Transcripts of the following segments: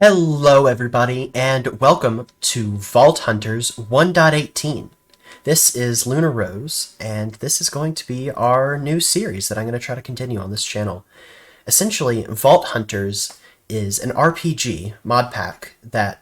Hello everybody, and welcome to Vault Hunters 1.18. This is Luna Rose, and this is going to be our new series that I'm going to try to continue on this channel. Essentially, Vault Hunters is an RPG mod pack that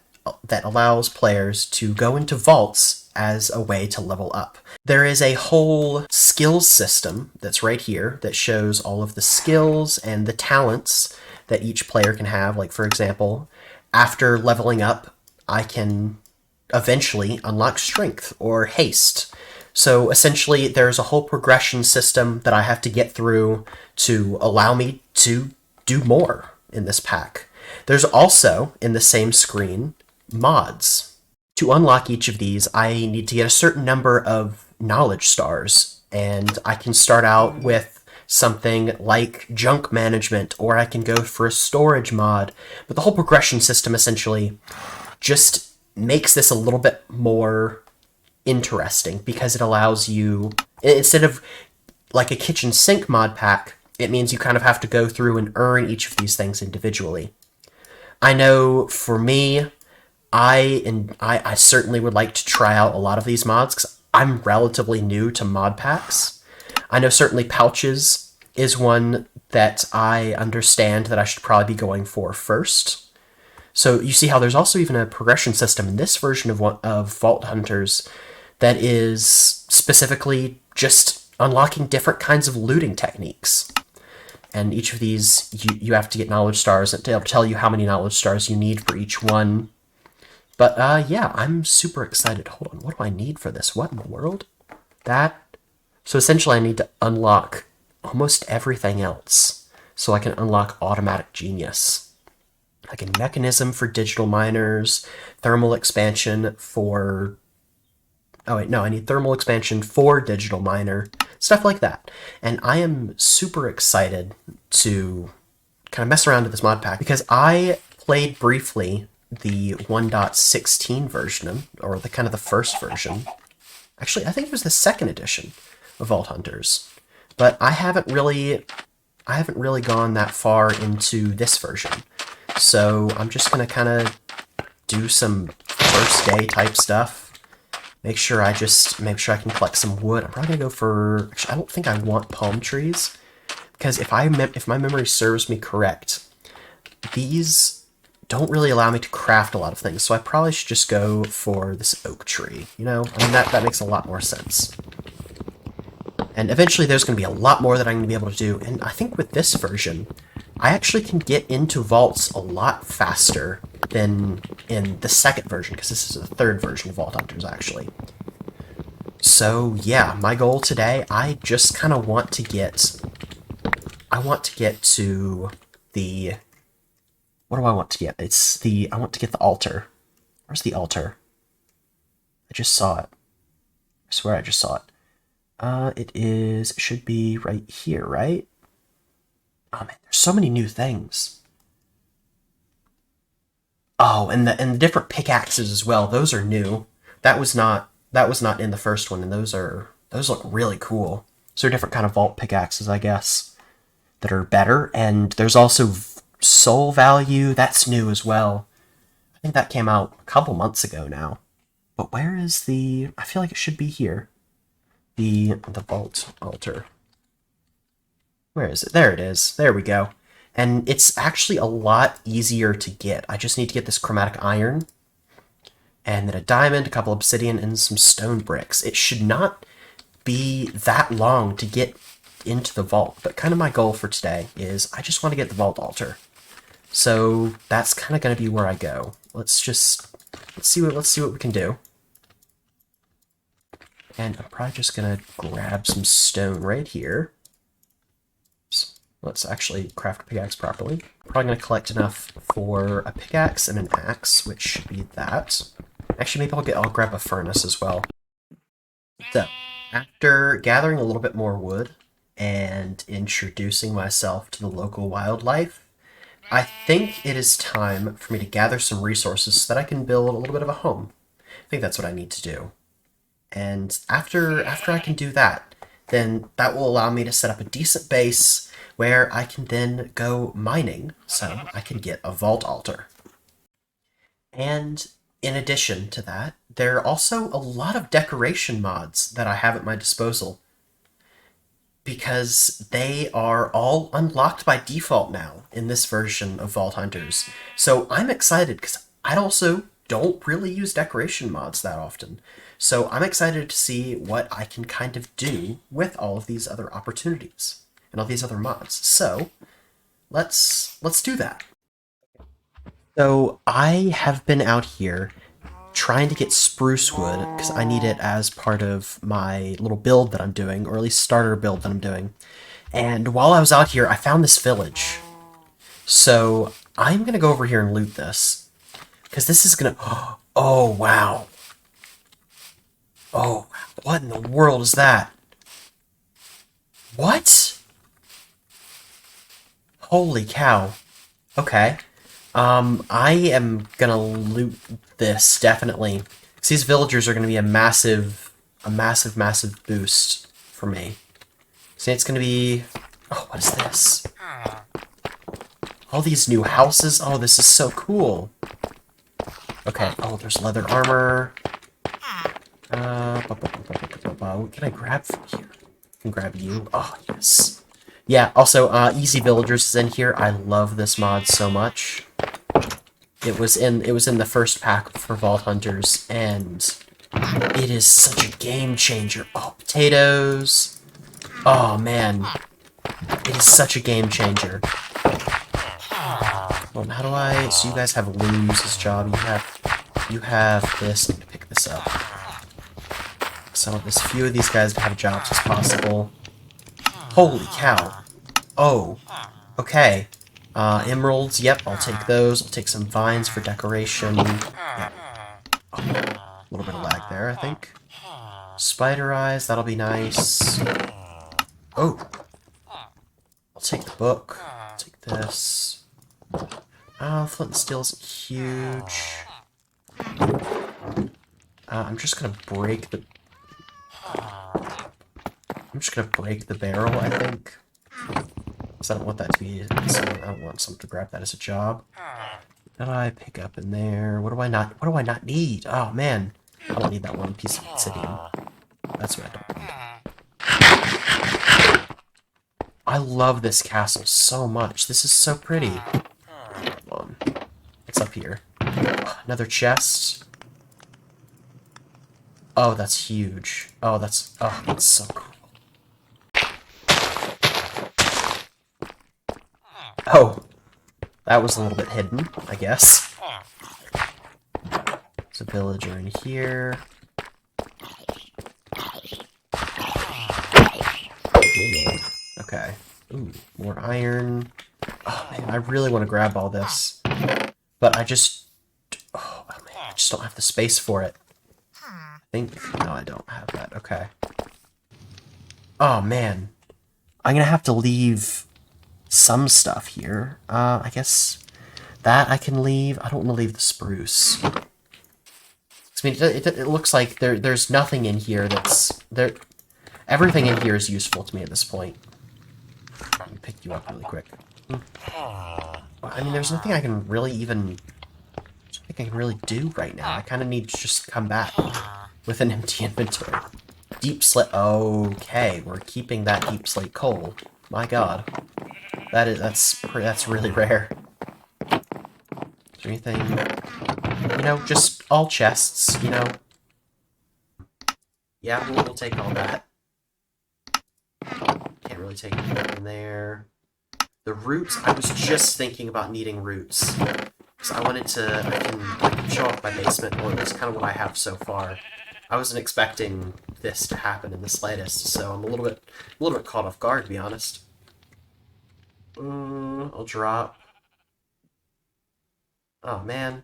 allows players to go into vaults as a way to level up. There is a whole skills system that's right here that shows all of the skills and the talents that each player can have. Like, for example, after leveling up, I can eventually unlock strength or haste. So essentially, there's a whole progression system that I have to get through to allow me to do more in this pack. There's also, in the same screen, mods. To unlock each of these, I need to get a certain number of knowledge stars, and I can start out with something like junk management, or I can go for a storage mod. But the whole progression system essentially just makes this a little bit more interesting because it allows you, instead of like a kitchen sink mod pack, it means you kind of have to go through and earn each of these things individually. I know for me, I certainly would like to try out a lot of these mods because I'm relatively new to mod packs. I know certainly pouches is one that I understand that I should probably be going for first. So you see how there's also even a progression system in this version of Vault Hunters that is specifically just unlocking different kinds of looting techniques. And each of these, you have to get knowledge stars, and it'll tell you how many knowledge stars you need for each one. But yeah, I'm super excited. Hold on, what do I need for this? What in the world? That? So essentially I need to unlock almost everything else so I can unlock automatic genius. Like a mechanism for digital miners, thermal expansion for... Oh wait, no, I need thermal expansion for digital miner, stuff like that. And I am super excited to kind of mess around with this mod pack because I played briefly the 1.16 version, or the kind of the first version. Actually, I think it was the second edition of Vault Hunters. But I haven't really gone that far into this version. So I'm just gonna kind of do some first day type stuff. Make sure I can collect some wood. I'm probably gonna go for... Actually, I don't think I want palm trees, because if my memory serves me correct, these don't really allow me to craft a lot of things. So I probably should just go for this oak tree. You know, I mean that makes a lot more sense. And eventually there's going to be a lot more that I'm going to be able to do. And I think with this version, I actually can get into vaults a lot faster than in the second version, because this is the third version of Vault Hunters, actually. So yeah, my goal today, I just kind of want to get... I want to get to the... What do I want to get? I want to get the altar. Where's the altar? I just saw it. I swear I just saw it. It should be right here, right? Oh man, there's so many new things. Oh, and the different pickaxes as well. Those are new. That was not in the first one, and those look really cool. So they're different kind of vault pickaxes, I guess, that are better. And there's also soul value. That's new as well. I think that came out a couple months ago now. But where is the... I feel like it should be here. The vault altar. Where is it? There it is. There we go. And it's actually a lot easier to get. I just need to get this chromatic iron, and then a diamond, a couple obsidian, and some stone bricks. It should not be that long to get into the vault, but kind of my goal for today is I just want to get the vault altar. So that's kind of going to be where I go. Let's see what we can do. And I'm probably just gonna grab some stone right here. Let's actually craft a pickaxe properly. Probably gonna collect enough for a pickaxe and an axe, which should be that. Actually, maybe I'll grab a furnace as well. So, after gathering a little bit more wood and introducing myself to the local wildlife, I think it is time for me to gather some resources so that I can build a little bit of a home. I think that's what I need to do. And after I can do that, then that will allow me to set up a decent base where I can then go mining, so I can get a vault altar. And in addition to that, there are also a lot of decoration mods that I have at my disposal because they are all unlocked by default now in this version of Vault Hunters. So I'm excited because I also don't really use decoration mods that often. So I'm excited to see what I can kind of do with all of these other opportunities and all these other mods. So let's do that. So I have been out here trying to get spruce wood because I need it as part of my little build that I'm doing, or at least starter build that I'm doing. And while I was out here, I found this village. So I'm gonna go over here and loot this because this is gonna. Oh wow! Oh, what in the world is that? What? Holy cow! Okay. I am gonna loot this, definitely. 'Cause these villagers are gonna be massive boost for me. See, it's gonna be... Oh, what is this? All these new houses? Oh, this is so cool. Okay, oh, there's leather armor. What can I grab from here? I can grab you. Oh, yes. Yeah, also, Easy Villagers is in here. I love this mod so much. It was in the first pack for Vault Hunters, and it is such a game changer. Oh, potatoes. Oh man, it is such a game changer. Well, how do I? So you guys have Luz's job. You have this. Let me pick this up. So I want as few of these guys to have jobs as possible. Holy cow! Oh, okay. Emeralds, yep, I'll take those. I'll take some vines for decoration. Yep. Oh, a little bit of lag there, I think. Spider eyes, that'll be nice. Oh! I'll take the book. I'll take this. Flint and steel isn't huge. I'm just gonna break the... I'm just gonna break the barrel, I think. Because I don't want that to be... So I don't want someone to grab that as a job. What did I pick up in there? What do I not need? Oh, man. I don't need that one piece of obsidian. That's what I don't need. I love this castle so much. This is so pretty. Hold on. What's up here? Another chest. Oh, that's huge. Oh, that's so cool. Oh, that was a little bit hidden, I guess. There's a villager in here. Okay. Ooh, more iron. Oh man, I really want to grab all this. But I just... Oh man, I just don't have the space for it. I think... No, I don't have that. Okay. Oh man. I'm gonna have to leave some stuff here. I guess that I can leave. I don't want to leave the spruce. I mean, it looks like there's nothing in here that's... Everything in here is useful to me at this point. Let me pick you up really quick. I mean, there's nothing I can really do right now. I kind of need to just come back with an empty inventory. Deep slate. Okay, we're keeping that deep slate coal. My God, that's really rare. Is there anything? You know, just all chests. You know. Yeah, we'll take all that. Can't really take anything in there. The roots, I was just thinking about needing roots. Because I wanted to, I can show off my basement, or it's kind of what I have so far. I wasn't expecting this to happen in the slightest, so I'm a little bit caught off guard, to be honest. I'll drop. Oh, man.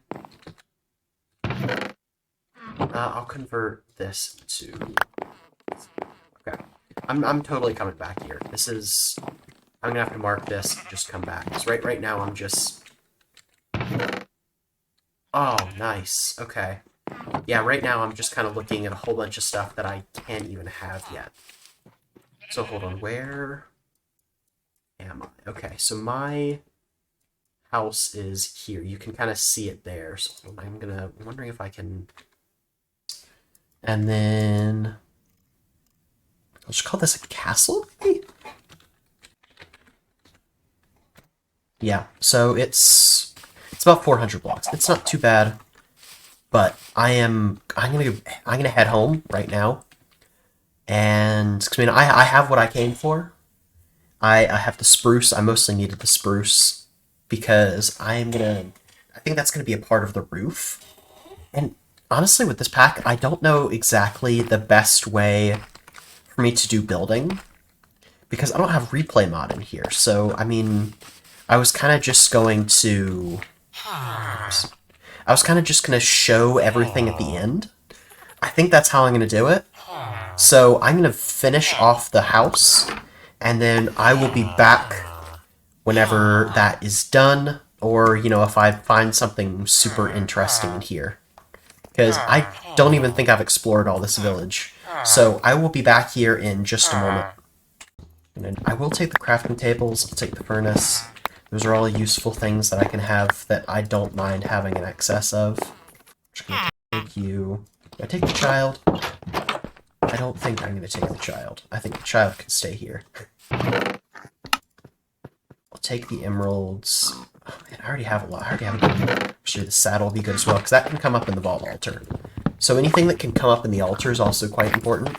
I'll convert this to... Okay. I'm totally coming back here. This is... I'm gonna have to mark this and just come back. Because right now I'm just... Oh, nice. Okay. Yeah, right now I'm just kind of looking at a whole bunch of stuff that I can't even have yet. So hold on, where am I? Okay, so my house is here. You can kind of see it there. So I'm wondering if I can. And then I'll just call this a castle, maybe? Yeah, so it's about 400 blocks. It's not too bad, but I'm gonna head home right now, and 'cause, I mean I have what I came for. I have the spruce. I mostly needed the spruce because I think that's gonna be a part of the roof. And honestly, with this pack, I don't know exactly the best way for me to do building because I don't have replay mod in here. So I mean, I was kind of just going to I was kind of just going to show everything at the end. I think that's how I'm going to do it. So I'm going to finish off the house, and then I will be back whenever that is done, or, you know, if I find something super interesting in here. Because I don't even think I've explored all this village. So I will be back here in just a moment. And then I will take the crafting tables, I'll take the furnace. Those are all useful things that I can have that I don't mind having an excess of. I'm just gonna take you. I take the child. I don't think I'm gonna take the child. I think the child can stay here. I'll take the emeralds. Oh man, I already have a lot. I already have a good. Actually, the saddle will be good as well, because that can come up in the vault altar. So anything that can come up in the altar is also quite important.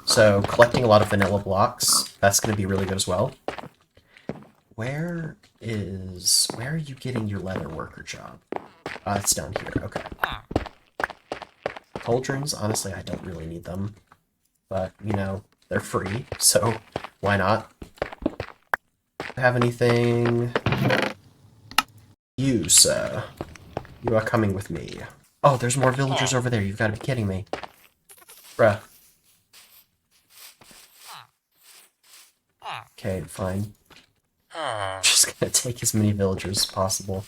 So collecting a lot of vanilla blocks, that's going to be really good as well. Where are you getting your leather worker job? It's down here, okay. Cauldrons, honestly, I don't really need them. But, you know, they're free, so why not? Have anything? You, sir. You are coming with me. Oh, there's more villagers over there, you've got to be kidding me. Bruh. Okay, fine. Just gonna take as many villagers as possible.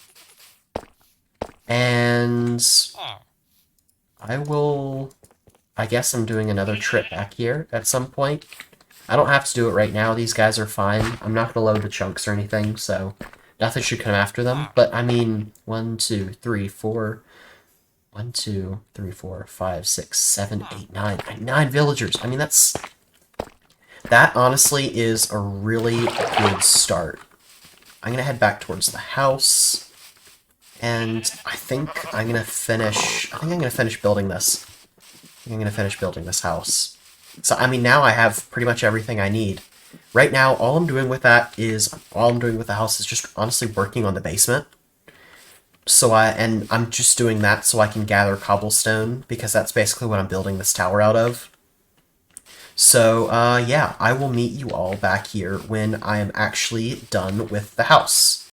And I guess I'm doing another trip back here at some point. I don't have to do it right now, these guys are fine. I'm not gonna load the chunks or anything, so nothing should come after them. But I mean, 1, 2, 3, 4... 1, 2, 3, 4, 5, 6, 7, 8, 9. 9 villagers. I mean, that honestly is a really good start. I'm gonna head back towards the house, and I think I'm gonna finish building this. I'm gonna finish building this house. So, I mean, now I have pretty much everything I need. Right now, all I'm doing with the house is just honestly working on the basement. And I'm just doing that so I can gather cobblestone, because that's basically what I'm building this tower out of. So, yeah, I will meet you all back here when I am actually done with the house.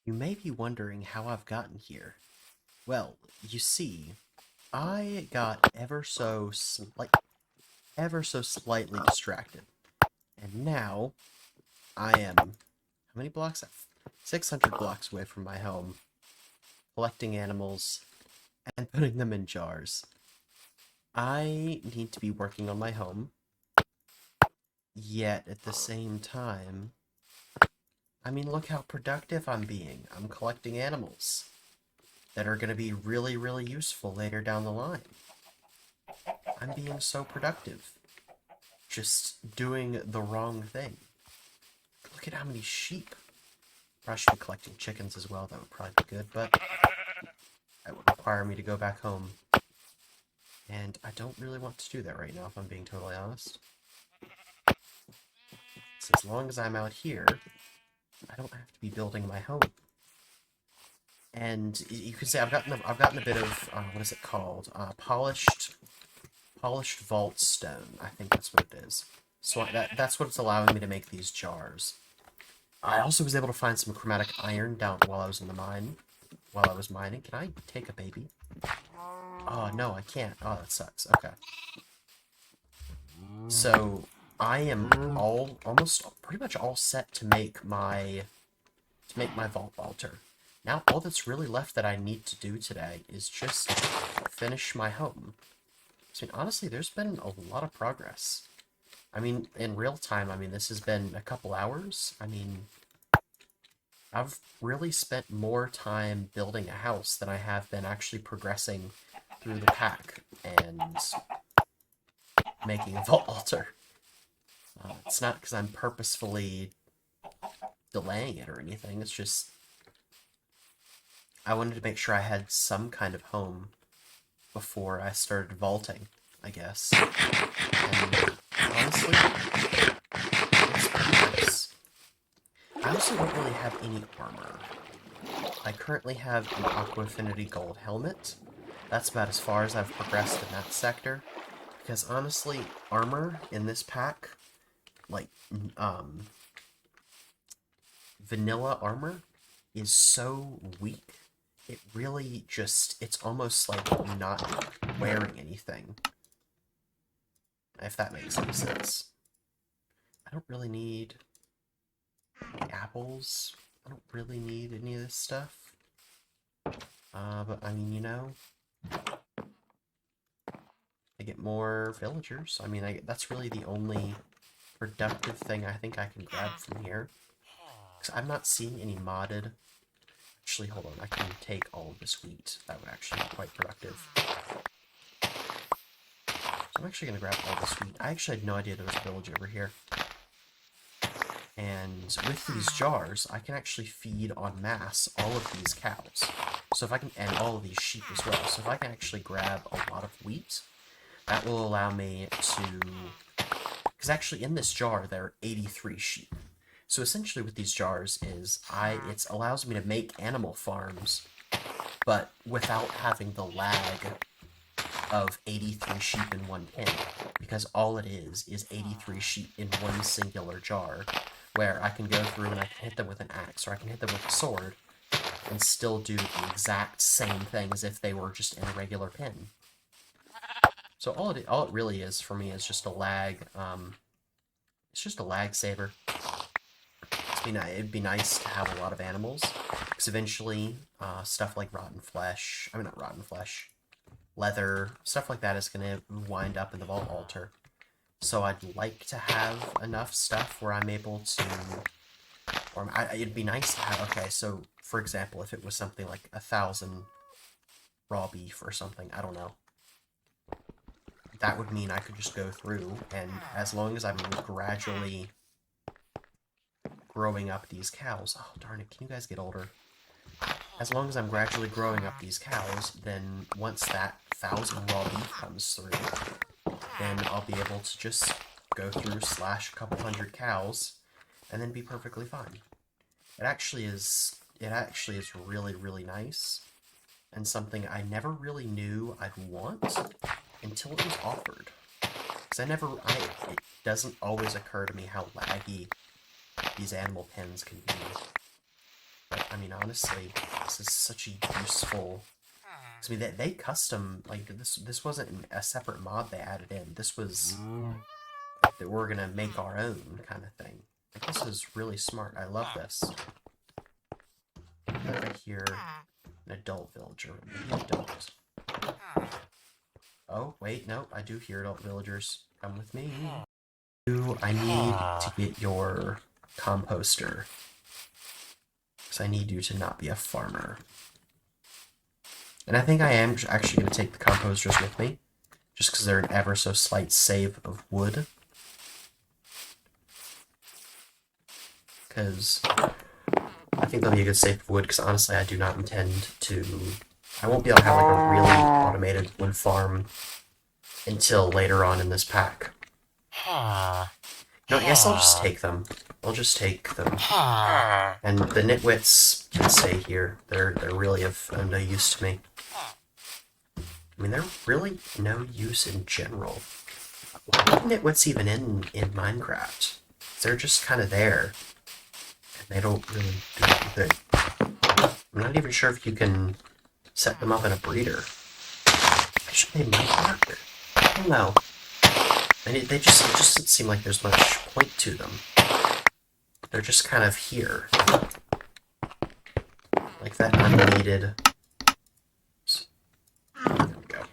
You may be wondering how I've gotten here. Well, you see, I got ever so slightly distracted. And now, I am, how many blocks? 600 blocks away from my home, collecting animals and putting them in jars. I need to be working on my home, yet at the same time, I mean, look how productive I'm being. I'm collecting animals that are going to be really, really useful later down the line. I'm being so productive. Just doing the wrong thing. Look at how many sheep. I should be collecting chickens as well. That would probably be good, but that would require me to go back home. And I don't really want to do that right now, if I'm being totally honest. So as long as I'm out here, I don't have to be building my home. And you can say I've gotten a bit of what is it called? Polished vault stone. I think that's what it is. So that's what it's allowing me to make these jars. I also was able to find some chromatic iron down while I was in the mine. While I was mining, can I take a baby? Oh no, I can't. Oh, that sucks. Okay. So I am pretty much all set to make my vault altar. Now all that's really left that I need to do today is just finish my home. I mean, honestly, there's been a lot of progress. I mean, in real time, I mean, this has been a couple hours. I mean, I've really spent more time building a house than I have been actually progressing through the pack and making a vault altar. It's not because I'm purposefully delaying it or anything, it's just I wanted to make sure I had some kind of home before I started vaulting, I guess. And honestly, it's pretty nice. I also don't really have any armor. I currently have an Aqua Affinity Gold helmet. That's about as far as I've progressed in that sector. Because honestly, armor in this pack, like, vanilla armor, is so weak. It really just, it's almost like not wearing anything. If that makes any sense. I don't really need apples. I don't really need any of this stuff. But I mean, you know, I get more villagers. I mean, that's really the only productive thing I think I can grab from here. Because I'm not seeing any modded. Actually, hold on. I can take all of this wheat. That would actually be quite productive. So I'm actually going to grab all this wheat. I actually had no idea there was a village over here. And with these jars, I can actually feed en masse all of these cows. So if I can, and all of these sheep as well. So if I can actually grab a lot of wheat, that will allow me to, because actually in this jar there are 83 sheep. So essentially what these jars is, it allows me to make animal farms, but without having the lag of 83 sheep in one pen, because all it is 83 sheep in one singular jar, where I can go through and I can hit them with an axe, or I can hit them with a sword, and still do the exact same thing as if they were just in a regular pen. So all it really is for me is just a lag, it's just a lag saver. It'd be nice to have a lot of animals, because eventually, stuff like not rotten flesh, leather, stuff like that is going to wind up in the vault altar. So I'd like to have enough stuff where I'm able to, it'd be nice to have, okay, so for example, if it was something like 1,000 raw beef or something, I don't know, that would mean I could just go through, and as long as I'm gradually growing up these cows, oh darn it, can you guys get older? As long as I'm gradually growing up these cows, then once that 1,000 raw beef comes through, then I'll be able to just go through slash a couple hundred cows and then be perfectly fine. It actually is really, really nice, and something I never really knew I'd want until it was offered. Because it doesn't always occur to me how laggy these animal pens can be. But, I mean, honestly, this is such a useful... I mean, they custom, like, this wasn't a separate mod they added in. This was that we're gonna make our own kind of thing. Like, this is really smart. I love this. I hear an adult villager. Maybe I don't. Oh, wait, no, I do hear adult villagers. Come with me. I need to get your composter. Because I need you to not be a farmer. And I think I am actually going to take the composters with me. Just because they're an ever so slight save of wood. Because I think they'll be a good save of wood, because honestly I do not intend to... I won't be able to have like a really automated wood farm until later on in this pack. No, I guess I'll just take them. I'll just take them. And the nitwits can stay here. They're really of no use to me. I mean, they're really no use in general. Why are nitwits even in Minecraft? They're just kind of there. And they don't really do anything. I'm not even sure if you can set them up in a breeder. Actually, they might work. I don't know. I mean, it just doesn't seem like there's much point to them. They're just kind of here. Like that unneeded... There we go.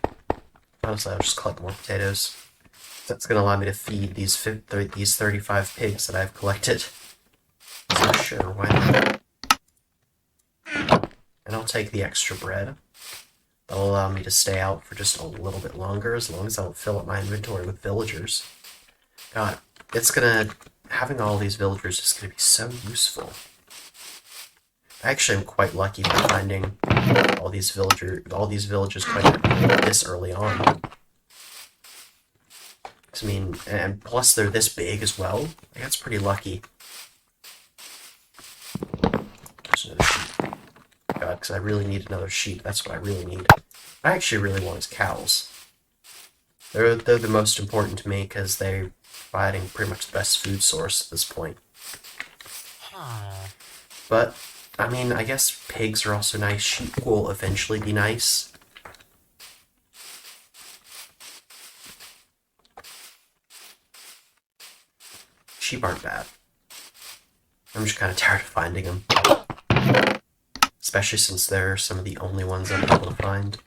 Honestly, I'll just collect more potatoes. That's going to allow me to feed these 35 pigs that I've collected. So sure, why not? And I'll take the extra bread. That'll allow me to stay out for just a little bit longer, as long as I don't fill up my inventory with villagers. God, having all these villagers is gonna be so useful. I actually am quite lucky for finding all these villages this early on. I mean, and plus they're this big as well. Like, that's pretty lucky. There's another sheep. God, because I really need another sheep. That's what I really need. What I actually really want is cows. They're the most important to me because they're providing pretty much the best food source at this point. But, I mean, I guess pigs are also nice. Sheep will eventually be nice. Sheep aren't bad. I'm just kind of tired of finding them. Especially since they're some of the only ones I'm able to find.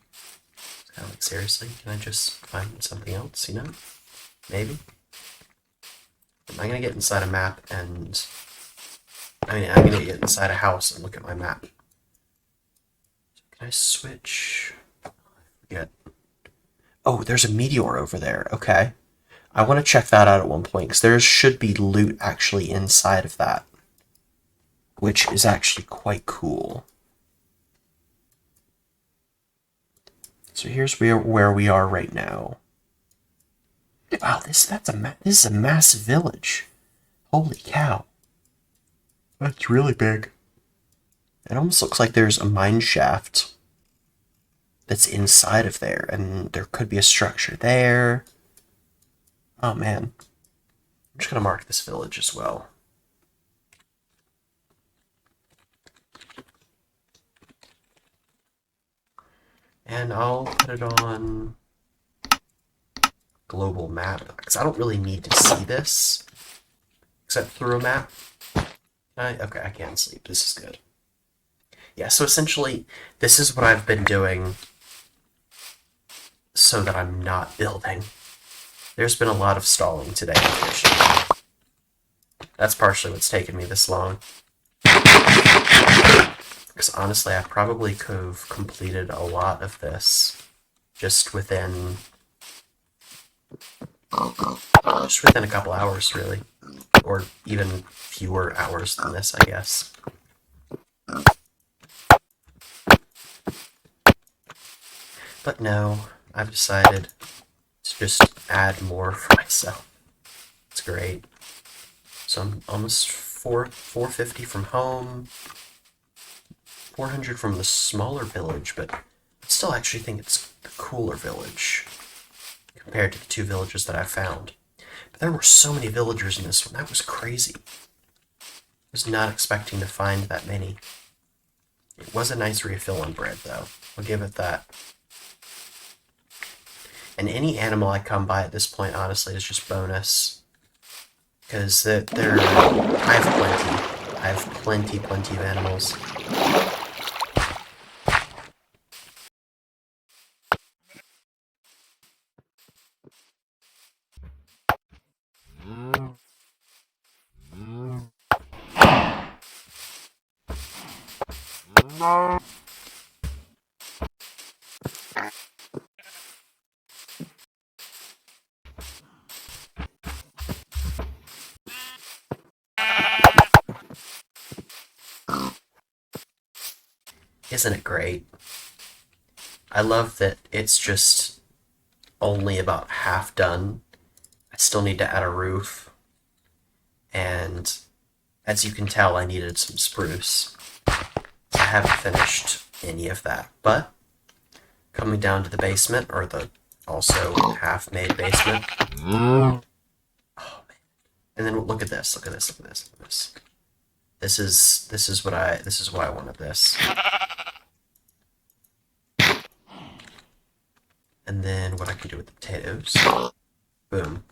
It's kind of like, seriously, can I just find something else, you know? Maybe? Am I gonna get inside a map and... I mean, I'm gonna get inside a house and look at my map. Can I switch? I forget. Oh, there's a meteor over there. Okay. I want to check that out at one point, because there should be loot actually inside of that. Which is actually quite cool. So here's where we are right now. Wow, this is a massive village. Holy cow. That's really big. It almost looks like there's a mine shaft that's inside of there, and there could be a structure there. Oh man. I'm just gonna mark this village as well. And I'll put it on global map, because I don't really need to see this, except through a map. Okay, I can sleep. This is good. Yeah, so essentially, this is what I've been doing so that I'm not building. There's been a lot of stalling today. That's partially what's taken me this long. Because honestly, I probably could have completed a lot of this just within a couple hours, really. Or even fewer hours than this, I guess. But no, I've decided to just add more for myself. It's great. So I'm almost 450 from home, 400 from the smaller village, but I still actually think it's the cooler village compared to the two villages that I found. But there were so many villagers in this one. That was crazy. I was not expecting to find that many. It was a nice refill on bread, though. I'll give it that. And any animal I come by at this point, honestly, is just bonus. Because I have plenty of animals. Isn't it great? I love that it's just only about half done. I still need to add a roof. And as you can tell, I needed some spruce. I haven't finished any of that, but coming down to the basement, or the also half-made basement. Oh man! And then look at this! Look at this! Look at this! Look at this! This is why I wanted this. And then what I can do with the potatoes. Boom.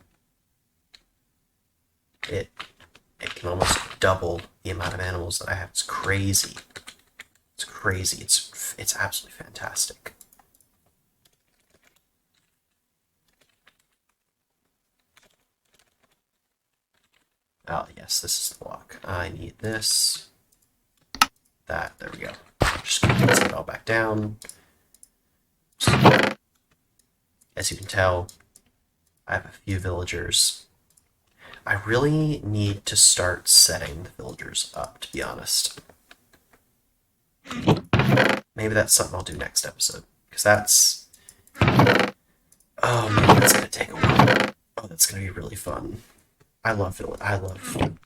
It can almost double the amount of animals that I have. It's crazy. It's crazy. It's absolutely fantastic. Oh yes, this is the block. I need this. that. There we go. Just gonna get it all back down. As you can tell, I have a few villagers. I really need to start setting the villagers up, to be honest. Maybe that's something I'll do next episode, because that's... Oh man, that's gonna take a while. Oh, that's gonna be really fun. I love.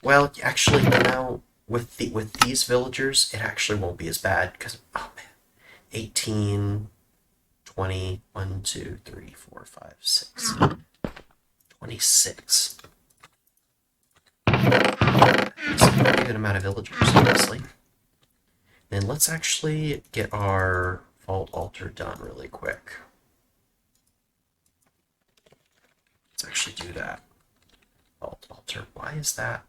Well, actually, you know, with these villagers, it actually won't be as bad because, oh man, 18, 20, 1, 2, 3, 4, 5, 6, 26. That's a pretty good amount of villagers, honestly. Then let's actually get our vault altar done really quick. Let's actually do that. Vault altar. Why is that?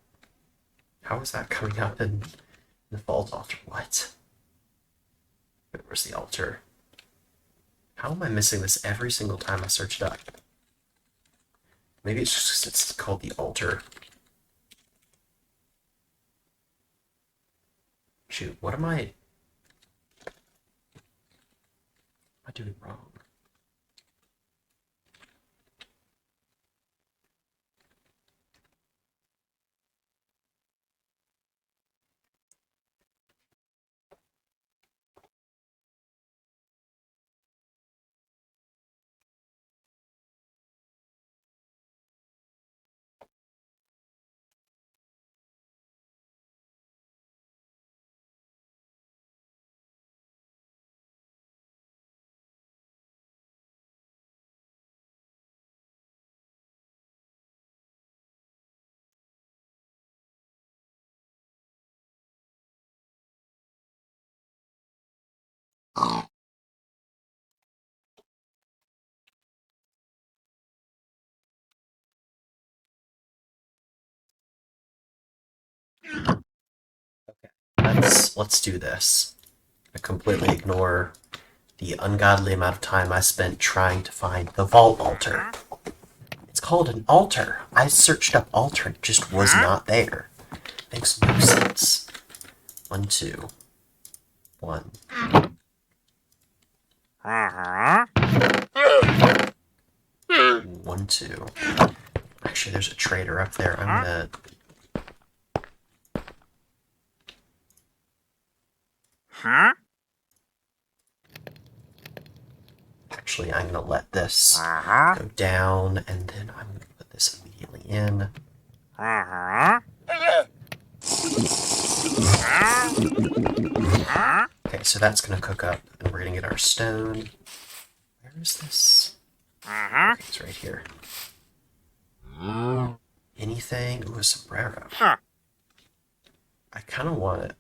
How is that coming up in the vault altar? What? Wait, where's the altar? How am I missing this every single time I search it up? Maybe it's just it's called the altar. Shoot, what am I doing wrong? Okay, let's do this. I completely ignore the ungodly amount of time I spent trying to find the vault altar. It's called an altar. I searched up altar and it just was not there. Makes no sense. 1, 2, 1. One, two. Actually, there's a trader up there. I'm gonna... Actually, I'm gonna let this go down, and then I'm gonna put this immediately in. Okay, so that's gonna cook up, and we're gonna get our stone. Where is this? Okay, it's right here. Anything? Ooh, a sombrero. I kind of want it.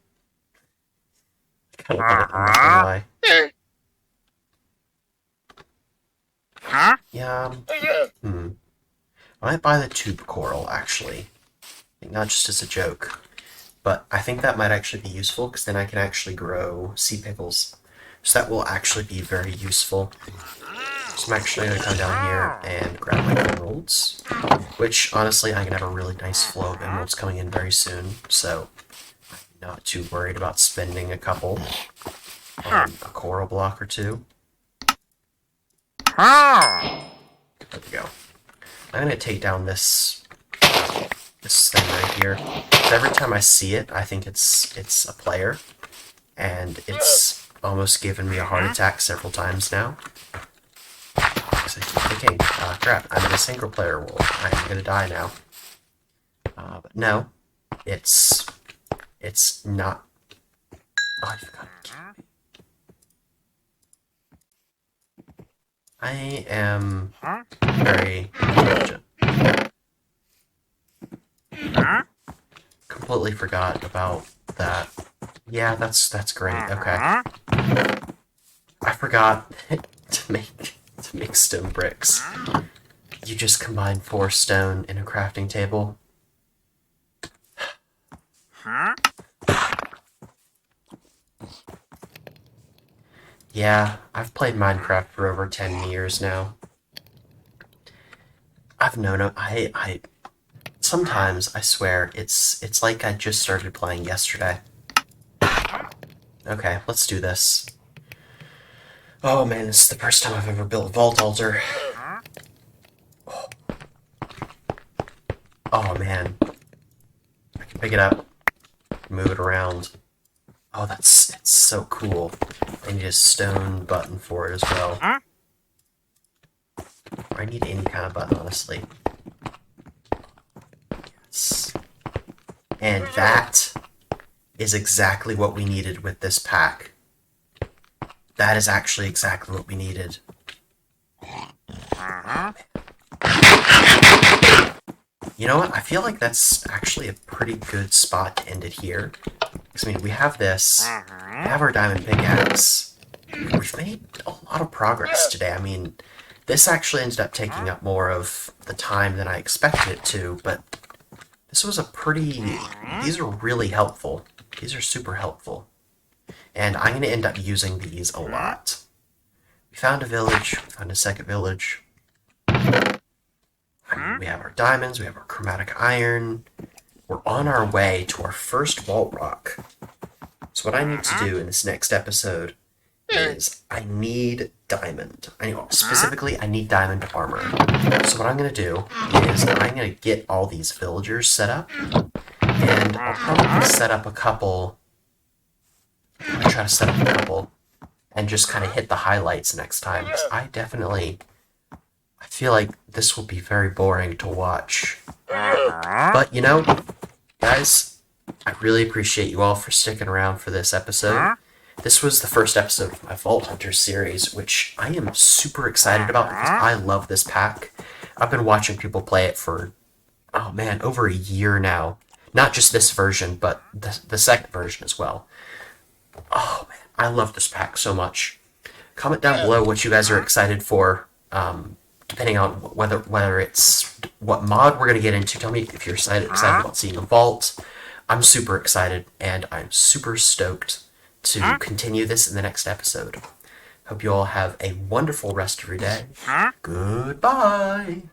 I'm not gonna lie. Yeah. I might buy the tube coral, actually. Not just as a joke. But I think that might actually be useful, because then I can actually grow sea pickles. So that will actually be very useful. So I'm actually going to come down here and grab my emeralds. Which, honestly, I'm going to have a really nice flow of emeralds coming in very soon. So I'm not too worried about spending a couple on a coral block or two. There we go. I'm going to take down this thing right here. So every time I see it, I think it's a player. And it's almost given me a heart attack several times now. Because I keep thinking, crap, I'm in a single player world. I'm going to die now. But no, it's not... Oh, I forgot to kill me. I am very intelligent. Completely forgot about that. Yeah, that's great. Okay. I forgot to make stone bricks. You just combine 4 stone in a crafting table. Yeah, I've played Minecraft for over 10 years now. I've known it. I sometimes I swear it's like I just started playing yesterday. Okay, let's do this. Oh man, this is the first time I've ever built a vault altar. Oh man. I can pick it up, move it around. Oh, it's so cool. I need a stone button for it as well. Or I need any kind of button, honestly. Yes. And that is exactly what we needed with this pack. That is actually exactly what we needed. You know what? I feel like that's actually a pretty good spot to end it here. Because, I mean, we have this. We have our diamond pickaxe. We've made a lot of progress today. I mean, this actually ended up taking up more of the time than I expected it to, but this was a pretty... These are really helpful. These are super helpful. And I'm going to end up using these a lot. We found a village. We found a second village. I mean, we have our diamonds. We have our chromatic iron. We're on our way to our first vault rock. So what I need to do in this next episode is I need diamond. Specifically, I need diamond armor. So what I'm going to do is I'm going to get all these villagers set up. And I'll probably set up a couple... I'm going to try to set up a couple and just kind of hit the highlights next time. Because I feel like this will be very boring to watch. But, you know, guys, I really appreciate you all for sticking around for this episode. This was the first episode of my Vault Hunters series, which I am super excited about because I love this pack. I've been watching people play it for, oh man, over a year now. Not just this version, but the second version as well. Oh man, I love this pack so much. Comment down below what you guys are excited for, depending on whether it's what mod we're going to get into. Tell me if you're excited about seeing a vault. I'm super excited, and I'm super stoked to continue this in the next episode. Hope you all have a wonderful rest of your day. Goodbye!